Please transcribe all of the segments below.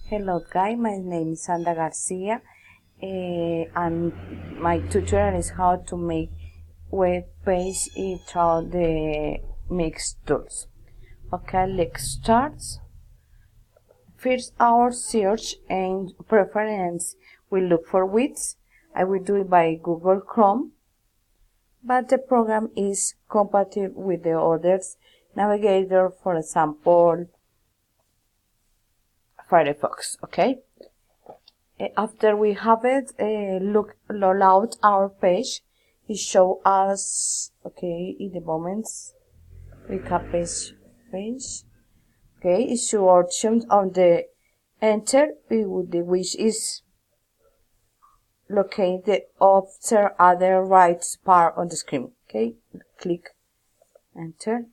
Hello guys, my name is Sandra Garcia and my tutorial is how to make web page through the mix tools. Okay, let's start. First, our search and preference will look for widgets. I will do it by Google Chrome, but the program is compatible with the others navigator, for example Firefox. Okay, after we have it, load out our page. It shows us, okay, in the moments we can page. Okay, it shows options on the enter, which is located after other right part on the screen. Okay, click enter.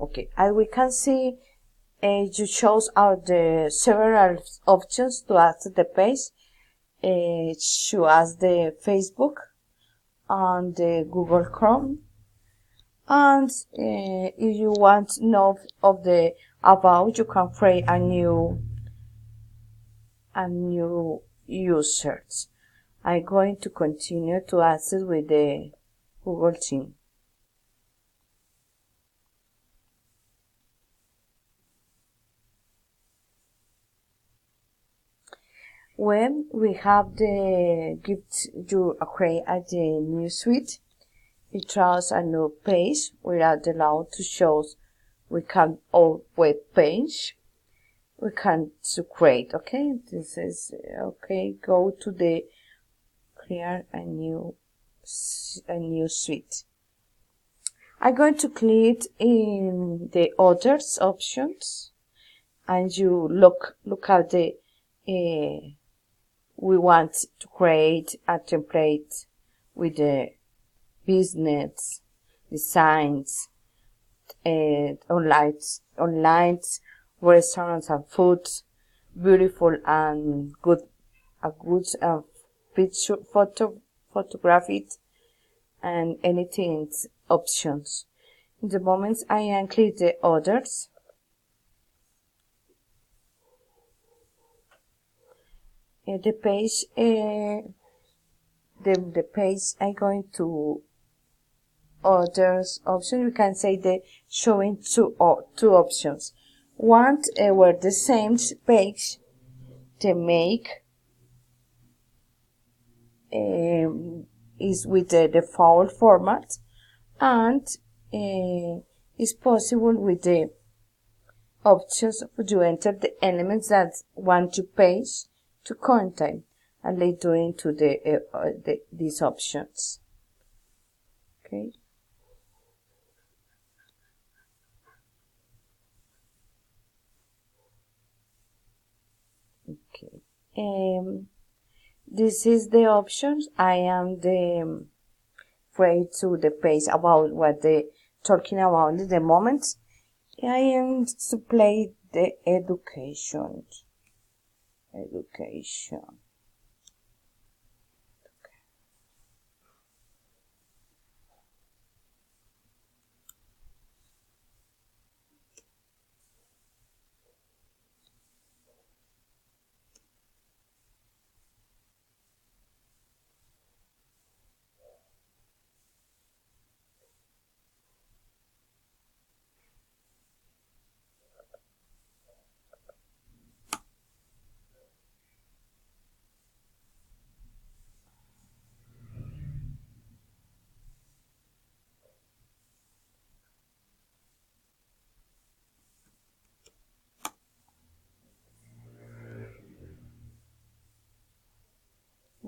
Okay, as we can see, you chose out the several options to add to the page. Show us the Facebook and the Google Chrome. And if you want to know of the about, you can create a new users. I'm going to continue to access with the Google team. When we have the gift you create at the new suite, it draws a new page without allowed to show we can our web page. We can to create. Okay, this is okay. Go to the create a new suite. I'm going to click in the others options, and you look at the we want to create a template with the business designs and online restaurants and foods, beautiful and good picture photography and anything options. In the moment I am click the others, the page the page I'm going to others option. You can say the showing two options. One where the same page they make is with the default format, and is possible with the options to enter the elements that want to page to contain, and they do into these options. Okay. Okay. This is the options. I am the way to the page about what they talking about at the moment. I am to play the education.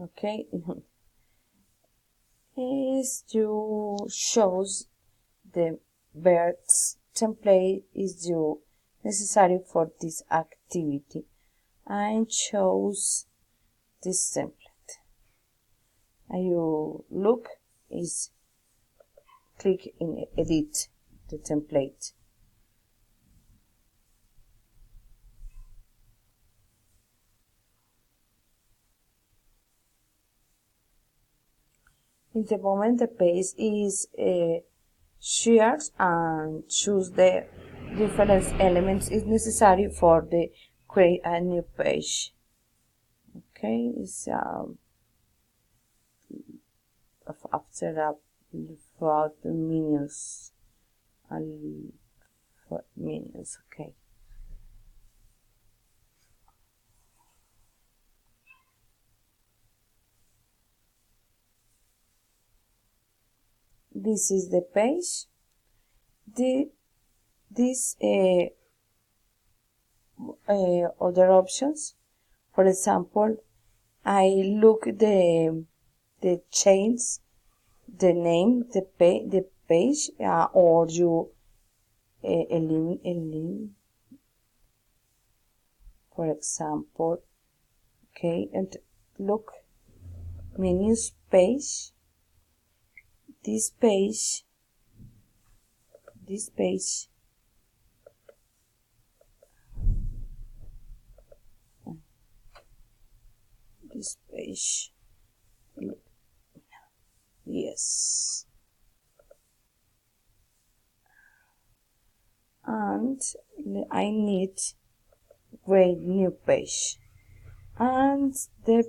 Okay. Is you shows the birds template is you necessary for this activity. I chose this template. And you look is click in edit the template. In the moment the page is shared, and choose the different elements is necessary for the create a new page. Okay, it's after that without the menus and menus. Okay. This is the page. These other options. For example, I look the change the name the page, or you eliminate, for example. Okay, and look, menus page. This page. This page. This page. Yes. And I need create new page. And the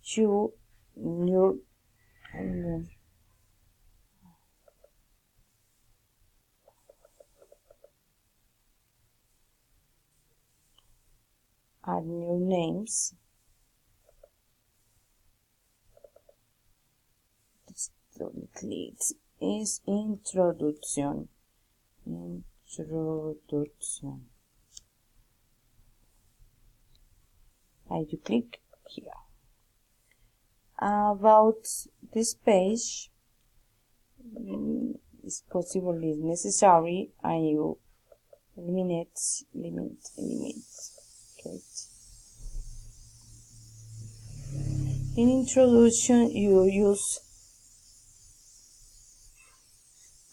you new add new names. It is introduction. Introduction. And you click here. About this page, it's possible, is necessary, and you eliminate. Okay. In introduction, you use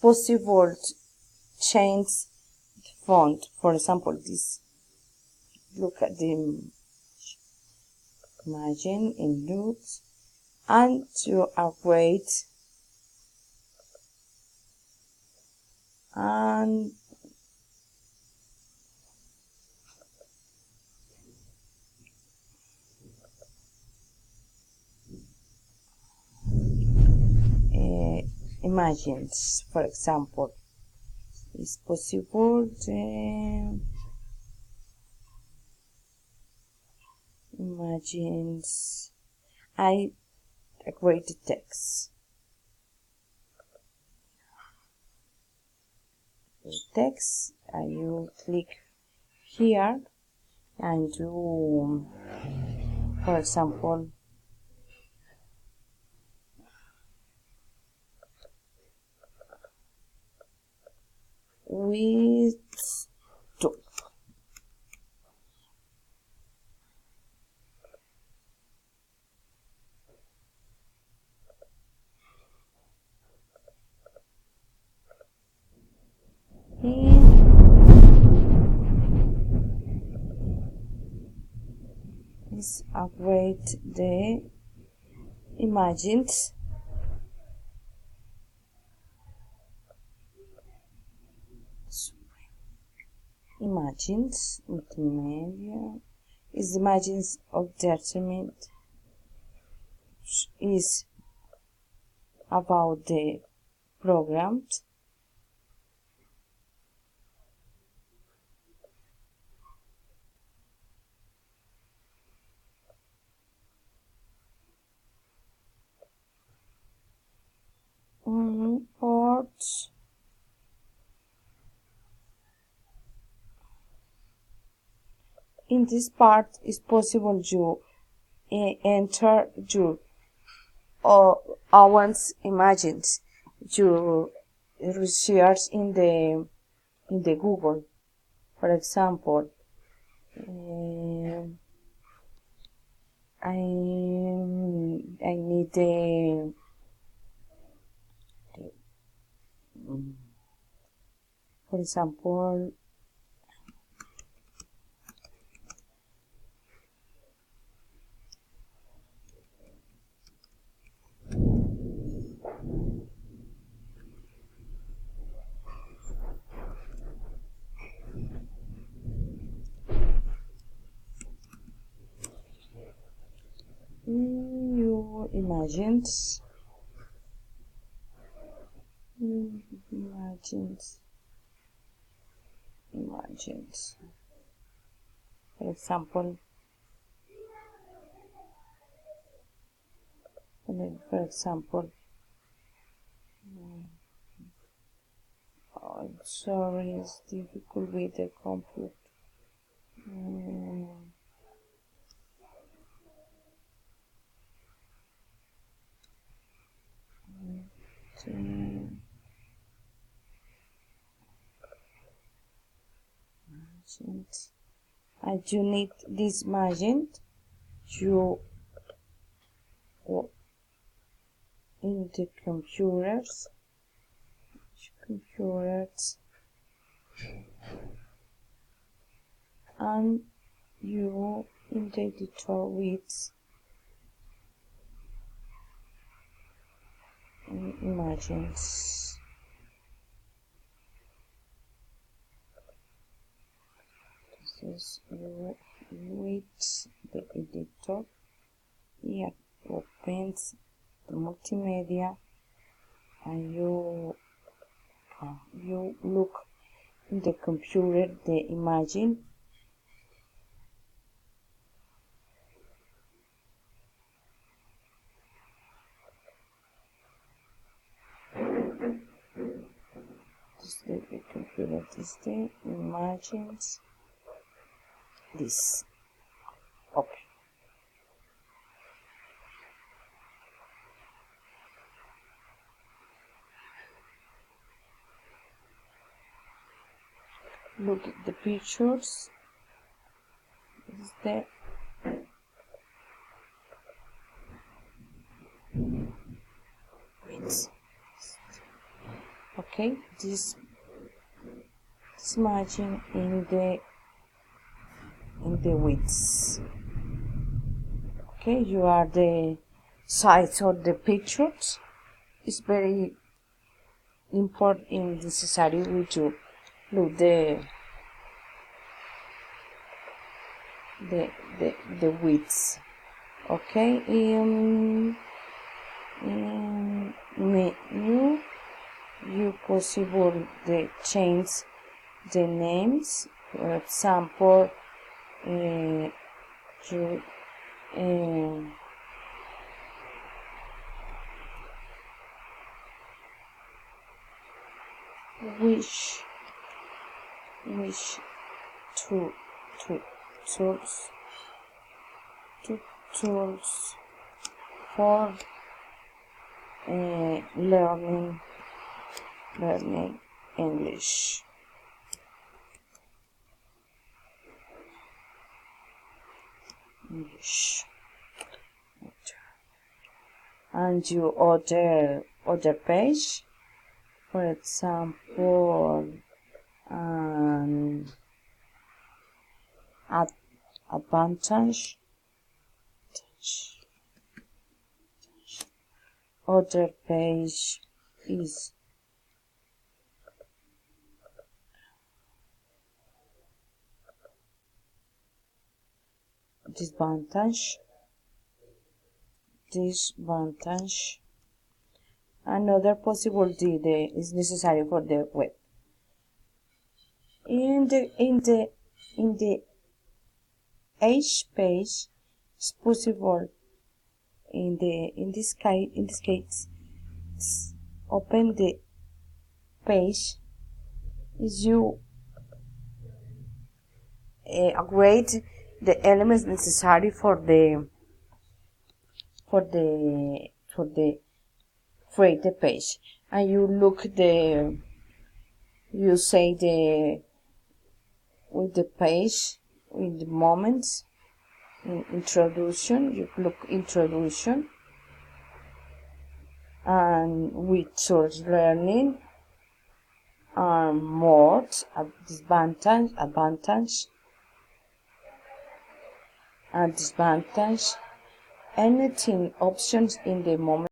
possible change the font. For example, this. Look at the margin in looks, and to upgrade and imagines, for example, is possible imagines. I create the text. The text, and you click here and do, for example, with two. Let's upgrade the images. Images multimedia is images of determined is about the programmed. Ports. In this part is possible you enter your one's images, your research in the Google. For example, I need for example, images. For example, oh, sorry, it's difficult with the computer. And you need this magent, you in the computers, and you in the editor with images. This is you with the editor. Here opens the multimedia, and you look in the computer the image. This is the computer, this is the images. This open. Look at the pictures. This is the width. Okay, this margin in the widths. Okay, you are the size of the pictures. It's very important and necessary with you. Look the widths. Okay, in menu you possible to change the names. For example, wish tools for learning English. And you other page, for example, advantage. Other page is disadvantage. Another possibility is necessary for the web. In the H page, it's possible in this case open the page is you upgrade the elements necessary for the create the page, and you look you say with the page with the moments in introduction, you look introduction, and with source learning, modes, advantage and disadvantage, anything options in the moment.